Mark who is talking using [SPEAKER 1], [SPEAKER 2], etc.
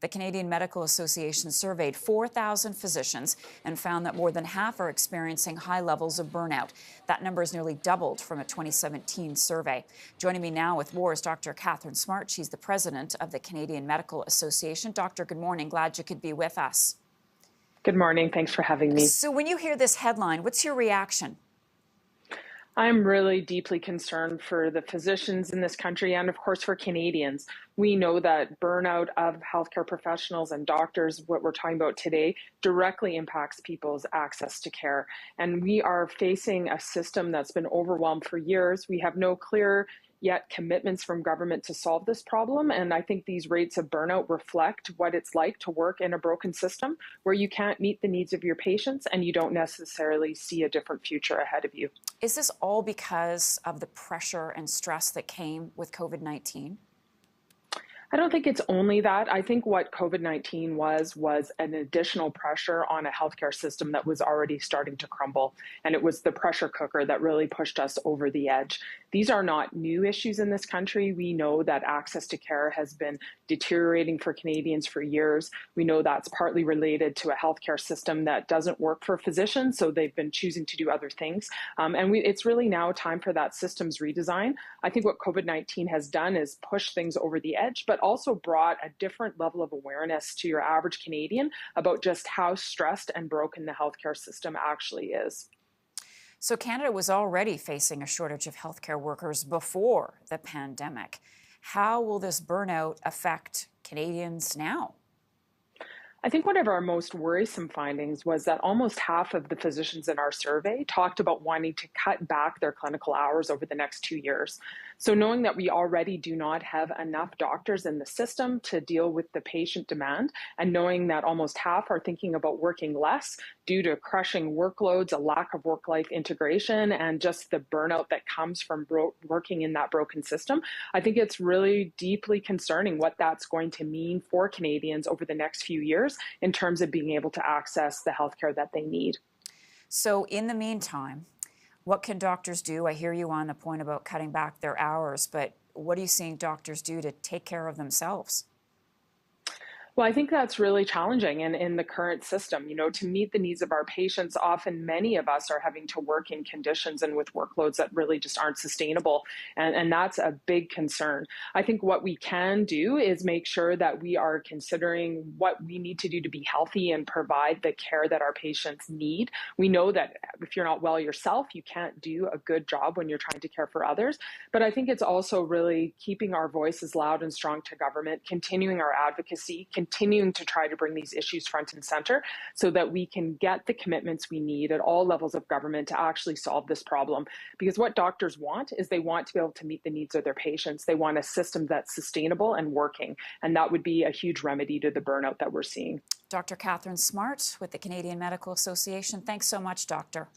[SPEAKER 1] The Canadian Medical Association surveyed 4,000 physicians and found that more than half are experiencing high levels of burnout. That number is nearly doubled from a 2017 survey. Joining me now with more is Dr. Katherine Smart. She's the president of the Canadian Medical Association. Doctor, good morning. Glad you could be with us.
[SPEAKER 2] Good morning. Thanks for having me.
[SPEAKER 1] So when you hear this headline, what's your reaction?
[SPEAKER 2] I'm really deeply concerned for the physicians in this country and, of course, for Canadians. We know that burnout of healthcare professionals and doctors, what we're talking about today, directly impacts people's access to care. And we are facing a system that's been overwhelmed for years. We have no clear yet commitments from government to solve this problem. And I think these rates of burnout reflect what it's like to work in a broken system where you can't meet the needs of your patients and you don't necessarily see a different future ahead of you.
[SPEAKER 1] Is this all because of the pressure and stress that came with COVID-19?
[SPEAKER 2] I don't think it's only that. I think what COVID-19 was an additional pressure on a healthcare system that was already starting to crumble. And it was the pressure cooker that really pushed us over the edge. These are not new issues in this country. We know that access to care has been deteriorating for Canadians for years. We know that's partly related to a healthcare system that doesn't work for physicians, so they've been choosing to do other things. It's really now time for that systems redesign. I think what COVID-19 has done is push things over the edge, but also brought a different level of awareness to your average Canadian about just how stressed and broken the healthcare system actually is.
[SPEAKER 1] So Canada was already facing a shortage of healthcare workers before the pandemic. How will this burnout affect Canadians now?
[SPEAKER 2] I think one of our most worrisome findings was that almost half of the physicians in our survey talked about wanting to cut back their clinical hours over the next 2 years. So knowing that we already do not have enough doctors in the system to deal with the patient demand, and knowing that almost half are thinking about working less due to crushing workloads, a lack of work-life integration, and just the burnout that comes from working in that broken system, I think it's really deeply concerning what that's going to mean for Canadians over the next few years in terms of being able to access the healthcare that they need.
[SPEAKER 1] So in the meantime, what can doctors do? I hear you on the point about cutting back their hours, but what are you seeing doctors do to take care of themselves?
[SPEAKER 2] Well, I think that's really challenging in the current system. To meet the needs of our patients, often many of us are having to work in conditions and with workloads that really just aren't sustainable. And that's a big concern. I think what we can do is make sure that we are considering what we need to do to be healthy and provide the care that our patients need. We know that if you're not well yourself, you can't do a good job when you're trying to care for others. But I think it's also really keeping our voices loud and strong to government, continuing our advocacy, continuing to try to bring these issues front and center so that we can get the commitments we need at all levels of government to actually solve this problem. Because what doctors want is they want to be able to meet the needs of their patients. They want a system that's sustainable and working. And that would be a huge remedy to the burnout that we're seeing.
[SPEAKER 1] Dr. Katherine Smart with the Canadian Medical Association. Thanks so much, Doctor.